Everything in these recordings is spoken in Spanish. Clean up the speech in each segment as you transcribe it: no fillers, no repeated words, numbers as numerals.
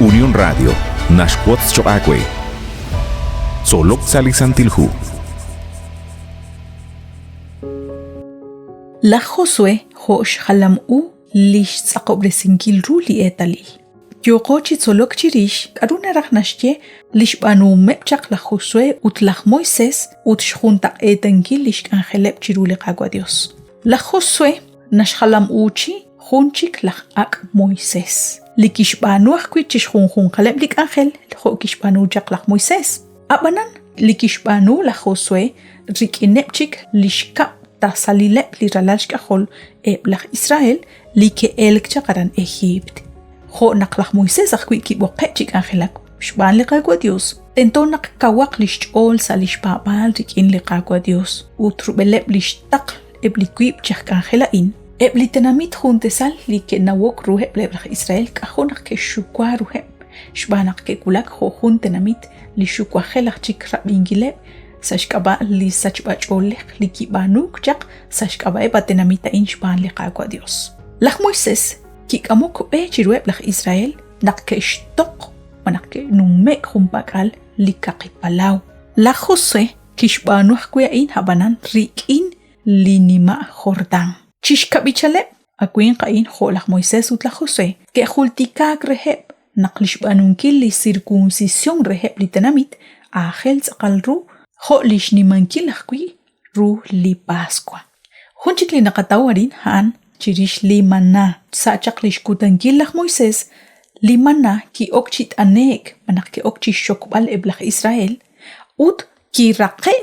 Unión Radio, Nashquots Choacue. Solok Salisantilhu. La Josué hosh halam lish tsaqobresinkil ruli etalil. Yoqochi solok chirish karuna ragnashye lish banu mepchak la Josué utlach Moisés utshjunta etankil lish angelep chiruli qagwa Dios. La Josué nash halam uchi junchik lach ak Moisés. Likish banu akwichish junjun qalep lik angel hokish banu jak lach Moisés. Abanan likish banu la Josué rikinepchik lish kap salilep li ralash kahol eblach Israel li ke elk chakaran Egypt. Ho naklach Moisés akwi ki boqechik angelak shban li qagwa Dios. Tento nak kawak lish ol salish babal rikin li qagwa Dios. Utrubelep lish tak ebli kwib chak angelain. Ebli tenamit juntesal li ke nawok ruheb leblach Israel kahonak ke shukwa ruheb. Shbanak ke kulak ho juntenamit li shukwa gelach chik rabingilep. Sashkaba li sachbach olek li kibanuk jak sashkaba batenamita inshban li qagwa Dios. Lach Moisés ki kamok chirueb lach Israel nak ke shtok manak ke numek humpakal li kaqipalau. Lach Josué kishbanu kuya in habanan rikin li nima Jordán. Chishkabichalep akuin qain ho lach Moisés ut lach Josué ke khultikak reheb nak lishbanunkil li circuncisión reheb li tenamit ahel tsaqalru ho lish ni mankil akwi ru li Pascua. Hunchik li nakatawarin haan chirish li mana sa chaklish kutankil lach Moisés li mana ki okchit anek manak ki okchi shokbal eblach Israel ut ki raqe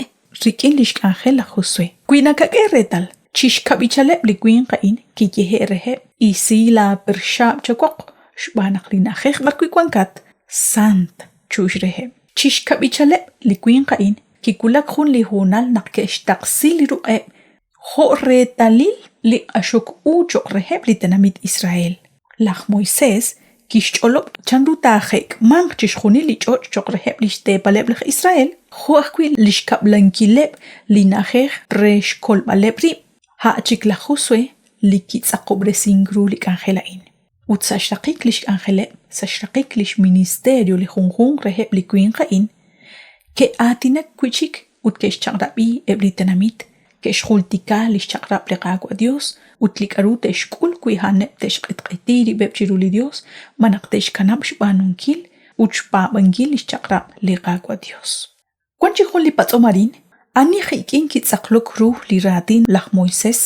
rikin lish angel lach Josué. Kuina kakeretal chish kabichalep li kuin qain ki yehe reheb isi la pershab chakok shbanak li nakhekh barkui kwankat sant chush reheb. Chish kabichalep li kuin qain ki kulak khun li honal nakkesh taqsil ru'eb ho retalil li ashok ujo reheb li tenamit Israel. Lach Moisés kish cholop chandu takhek mang chish khuni li chok reheb li stepaleb lach Israel ho akwi li shkablankileb li nakhekh resh kol balebri ha chik la Josué li kitsaqobre singru li angelain. Ut sashtaqik lish angeleb sashtaqik lish ministerio li khunjun reheb li kuin qain ke atinak kuchik ut kesh chagrabi ebli tenamit kesh khultika lish chagrab li qagwa Dios ut likarut eshkul kui hanep teshqitqitiri bebchiruli Dios manaqtesh kanab shbanunkil ut shbabangil lish chagrab li qagwa Dios. Kwanchi khul li patsomarin ani khikin kitsaqlok ruh li ratin lach Moisés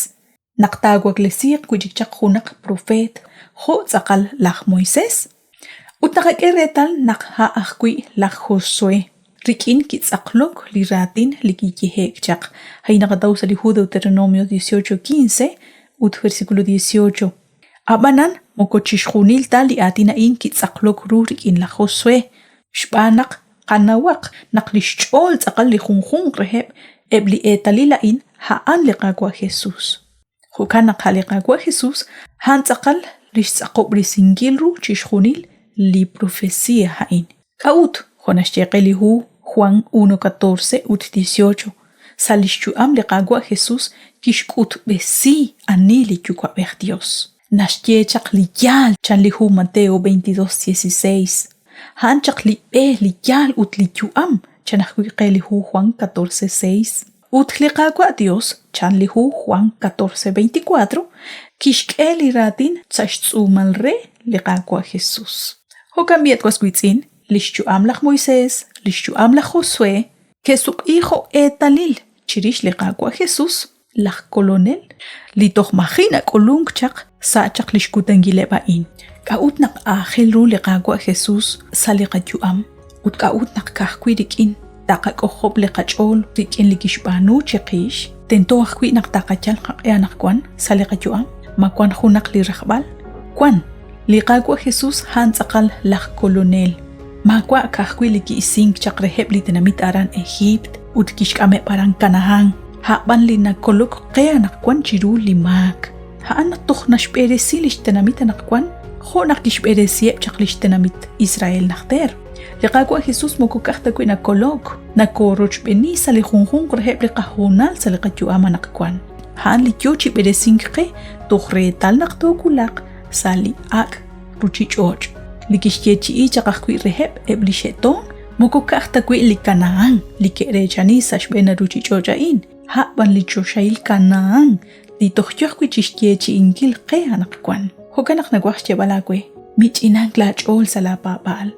naqtagwa glesiq kuchik chaqhunak profet ho tsaqal lach Moisés ut naqakeretal naqha akwi lach Josué rikin kitsaqlok li ratin li kiyehek chaq hayna qadawsa li Deuteronomio 18:15 ut versículo 18. Abanan mokochishkhunil tal li atina in kitsaqlok ru rikin la Josué shbanak qanawaq naqlishchol tsaqal li khunjun reheb ebli etalila in haan li qagwa Jesus. Hukana qali qagwa Jesus han tsaqal lishtsaqobri singil ru chishkhunil li profecía hain. Kaut khonashqeli hu Juan 1:14 ut 18. Salishu am le qagwa Jesus kishkut besi anili chukwa ber Dios. Nashye chakli yal chanli hu Mateo 22:16. Han chakli li yal ut li am chanakwi qeli hu Juan 14:6. Ut li qagwa Dios chanli hu Juan 14:24 kishkeli ratin tsashtumal re li qagwa Jesus. Ho cambiet kwasquitzin Lishu am lach Moisés, lishu am lach Josué, que su hijo etalil, chirish le qagwa Jesus, lach colonel, li toch magina kolung chak, sa chak lishkutangile bain. Kaut nak ahel ru le qagwa Jesus, sali qadyu am, ut kaut nak kahkwi rikin, takak ohob le qachol, rikin li kishbanu chiqish, tento akwi nak takachal qaqya nakwan, sali qadyu am, makwan hunak li rakhbal, kwan, li qagwa Jesus han tsaqal lach colonel. Makwa kahkwi li ki ising chakreheb li tenamit aran Egypt ut kishkame parang Kanahang haban li nakolok kaya nakwan chiru li mak haan natukh nashperesi lish tenamit nakwan ho nakishperesieb chaklish tenamit Israel nakter li qagwa Jesus moko kahtakwi nakolok nakoroch benisa li khunjun kreheb li qahunal sa li qadyu ama nakwan haan li kyochi beresing ke tokhre tal naktokulak sali ak ruchi choch likixtiechi chaqaqkui reheb eblisheton moko kahtakui likanaan likerechani sashbena ruchi chochain haban lichoshail kanaan litohyohkui chixtiechi inkil qeanaqkwan hokanak nagwahche balakwe michinan klachol salapapal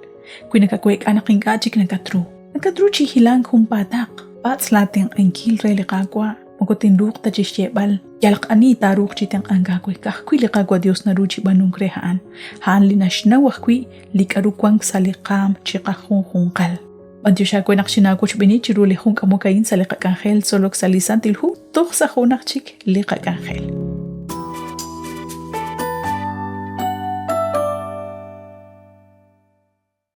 kuinakakwek anaqinqachik nakatru chihilan kumpatak patslatin inkil reliqaqwa mokotin ruqta chixyebal yalqani taruq chiten angakwe kahkui liqaqwa Dios naruchi banunkrehaan haan linashnawahkui likarukwan saliqam chiqajun junqal Antiushakwe naqshinakuch binichiru lihun kamukain saliqa kanjel solok salisantilhu toqsa junaqchik liqa kanjel